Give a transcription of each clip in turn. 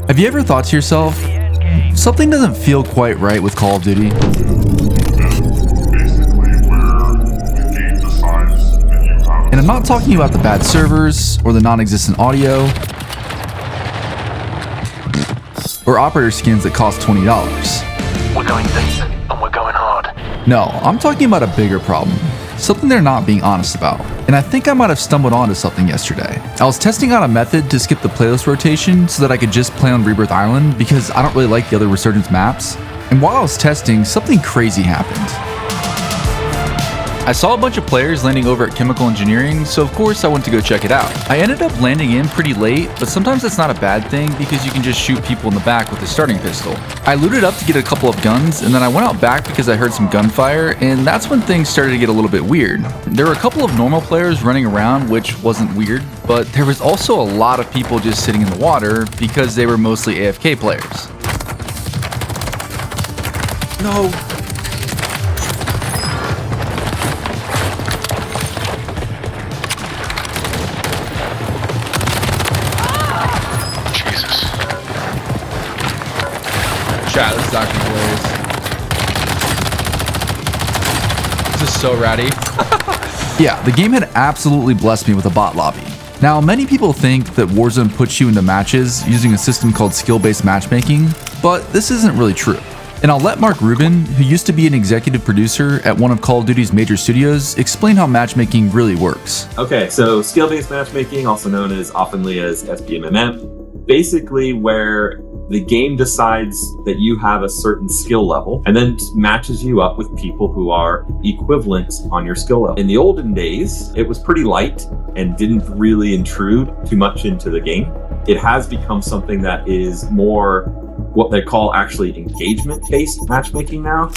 Have you ever thought to yourself, something doesn't feel quite right with Call of Duty? And I'm not talking about the bad servers, or the non-existent audio, or operator skins that cost $20. We're going decent, and we're going hard. No, I'm talking about a bigger problem. Something they're not being honest about. And I think I might have stumbled onto something yesterday. I was testing out a method to skip the playlist rotation so that I could just play on Rebirth Island because I don't really like the other Resurgence maps. And while I was testing, something crazy happened. I saw a bunch of players landing over at Chemical Engineering, so of course I went to go check it out. I ended up landing in pretty late, but sometimes that's not a bad thing because you can just shoot people in the back with a starting pistol. I looted up to get a couple of guns, and then I went out back because I heard some gunfire, and that's when things started to get a little bit weird. There were a couple of normal players running around, which wasn't weird, but there was also a lot of people just sitting in the water because they were mostly AFK players. No. Chat, this is actually hilarious. This is so ratty. Yeah, the game had absolutely blessed me with a bot lobby. Now, many people think that Warzone puts you into matches using a system called skill-based matchmaking, but this isn't really true. And I'll let Mark Rubin, who used to be an executive producer at one of Call of Duty's major studios, explain how matchmaking really works. Okay, so skill-based matchmaking, also known as oftenly as SBMMM, basically where the game decides that you have a certain skill level and then matches you up with people who are equivalent on your skill level. In the olden days, it was pretty light and didn't really intrude too much into the game. It has become something that is more what they call actually engagement-based matchmaking now,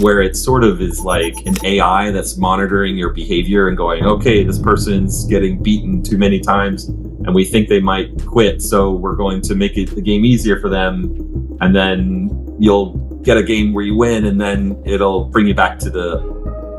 where it sort of is like an AI that's monitoring your behavior and going, okay, this person's getting beaten too many times and we think they might quit, so we're going to make the game easier for them, and then you'll get a game where you win, and then it'll bring you back to the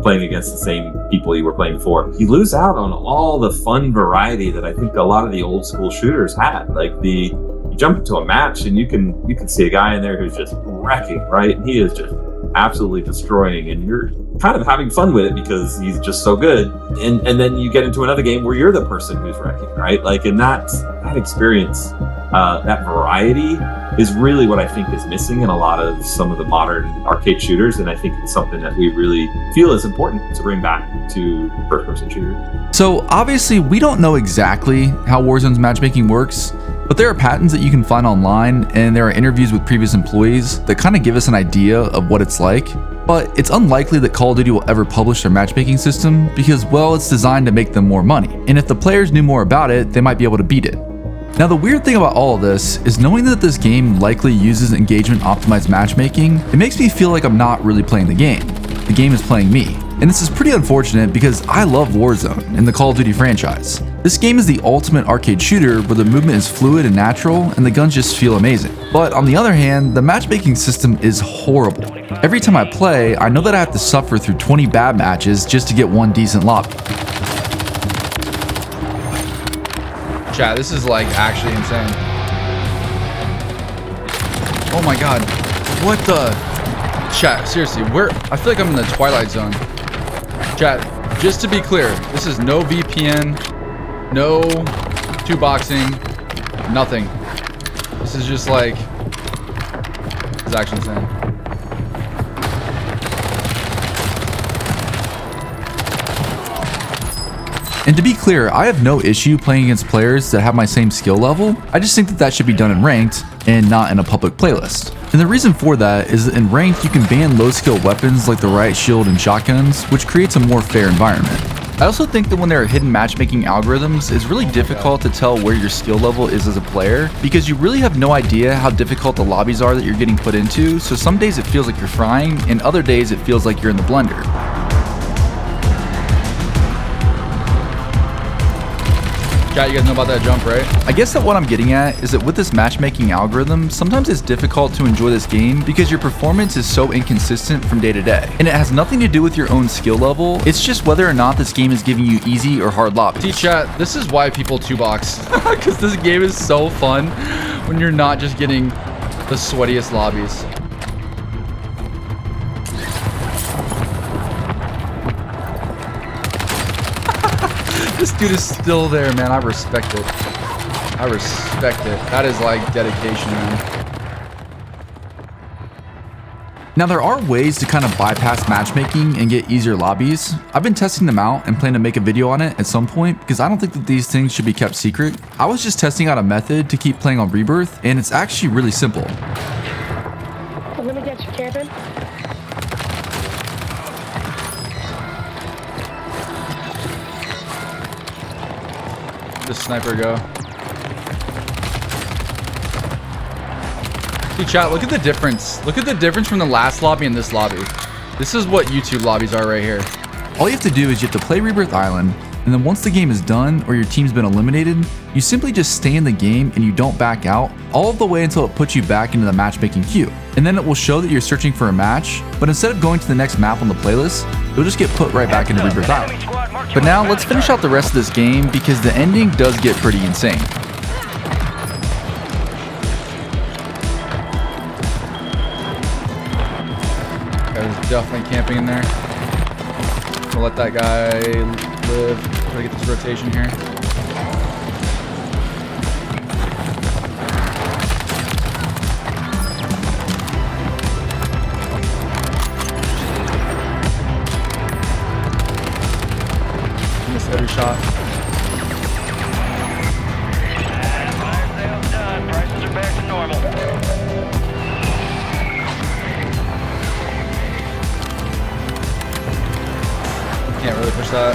playing against the same people you were playing for. You lose out on all the fun variety that I think a lot of the old school shooters had. Like you jump into a match and you can see a guy in there who's just wrecking, right? He is just absolutely destroying, and you're kind of having fun with it because he's just so good. And then you get into another game where you're the person who's wrecking, right? Like, and that experience, that variety is really what I think is missing in a lot of some of the modern arcade shooters. And I think it's something that we really feel is important to bring back to first-person shooters. So obviously we don't know exactly how Warzone's matchmaking works, but there are patents that you can find online, and there are interviews with previous employees that kind of give us an idea of what it's like. But it's unlikely that Call of Duty will ever publish their matchmaking system because, well, it's designed to make them more money. And if the players knew more about it, they might be able to beat it. Now, the weird thing about all of this is knowing that this game likely uses engagement optimized matchmaking, it makes me feel like I'm not really playing the game. The game is playing me. And this is pretty unfortunate because I love Warzone and the Call of Duty franchise. This game is the ultimate arcade shooter where the movement is fluid and natural and the guns just feel amazing. But on the other hand, the matchmaking system is horrible. Every time I play, I know that I have to suffer through 20 bad matches just to get one decent lobby. Chat, this is like actually insane. Oh my god. What the? Chat, seriously, I feel like I'm in the Twilight Zone. Chat, just to be clear, this is no VPN, no 2boxing, nothing. This is just like, it's actually insane. And to be clear, I have no issue playing against players that have my same skill level. I just think that that should be done in ranked and not in a public playlist. And the reason for that is that in ranked, you can ban low skill weapons like the riot shield and shotguns, which creates a more fair environment. I also think that when there are hidden matchmaking algorithms, it's really difficult to tell where your skill level is as a player because you really have no idea how difficult the lobbies are that you're getting put into, so some days it feels like you're frying, and other days it feels like you're in the blender. Chat, you guys know about that jump, right? I guess that what I'm getting at is that with this matchmaking algorithm, sometimes it's difficult to enjoy this game because your performance is so inconsistent from day to day. And it has nothing to do with your own skill level. It's just whether or not this game is giving you easy or hard lobbies. Chat, this is why people 2-box. Because this game is so fun when you're not just getting the sweatiest lobbies. This dude is still there, man. I respect it. I respect it. That is like dedication, man. Now there are ways to kind of bypass matchmaking and get easier lobbies. I've been testing them out and plan to make a video on it at some point because I don't think that these things should be kept secret. I was just testing out a method to keep playing on Rebirth and it's actually really simple. Let me get you camping. The sniper go. Dude, chat, look at the difference. Look at the difference from the last lobby and this lobby. This is what YouTube lobbies are right here. All you have to do is you have to play Rebirth Island, and then once the game is done or your team's been eliminated, you simply just stay in the game and you don't back out all the way until it puts you back into the matchmaking queue. And then it will show that you're searching for a match, but instead of going to the next map on the playlist, you'll just get put right back into Rebirth Island. But now let's finish out the rest of this game because the ending does get pretty insane. There's definitely camping in there. We'll let that guy live. Try to get this rotation here. Miss every shot. Fire sale's done. Prices are back to normal. Can't really push that.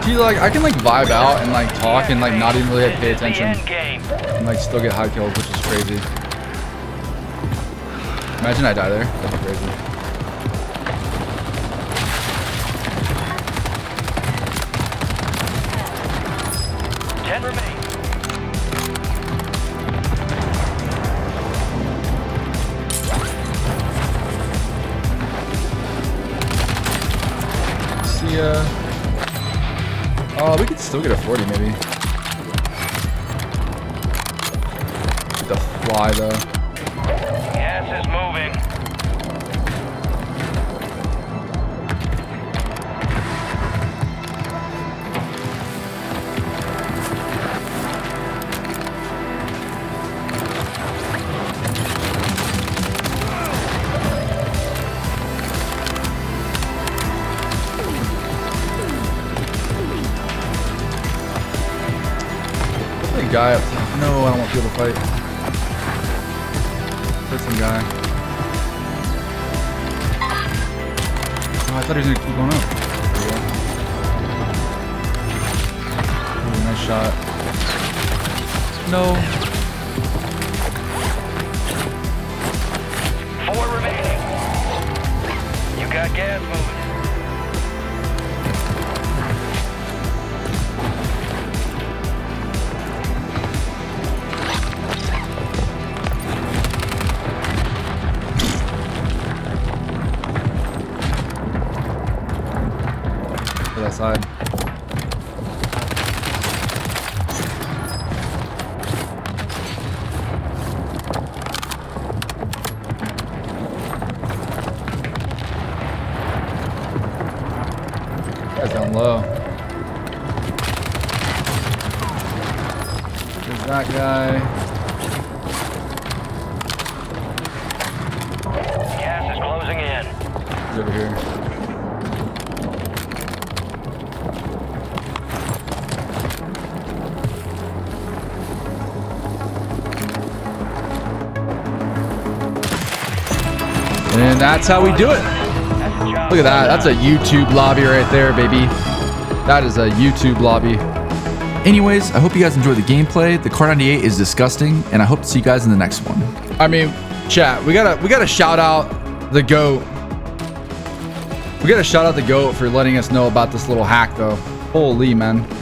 See, like, I can like vibe out and like talk and like not even really pay attention and like still get high kills, which is crazy. Imagine I die there. That'd be crazy. Ten remain. See ya. Oh, we could still get a 40 maybe. The fly though. Gas is moving. The guy up. No, I don't want people to fight. Hurt some guy. Oh, I thought he was gonna keep going up. There we go. Ooh, nice shot. No. 4 remaining. You got gas moving. To that side. Guy's down low. There's that guy. Gas is closing in. He's over here. And that's how we do it. That's the job. Look at that. That's a YouTube lobby right there, baby. That is a YouTube lobby. Anyways, I hope you guys enjoy the gameplay. The Car 98 is disgusting, and I hope to see you guys in the next one. I mean, chat, we gotta shout out the GOAT. We gotta shout out the GOAT for letting us know about this little hack, though. Holy, man.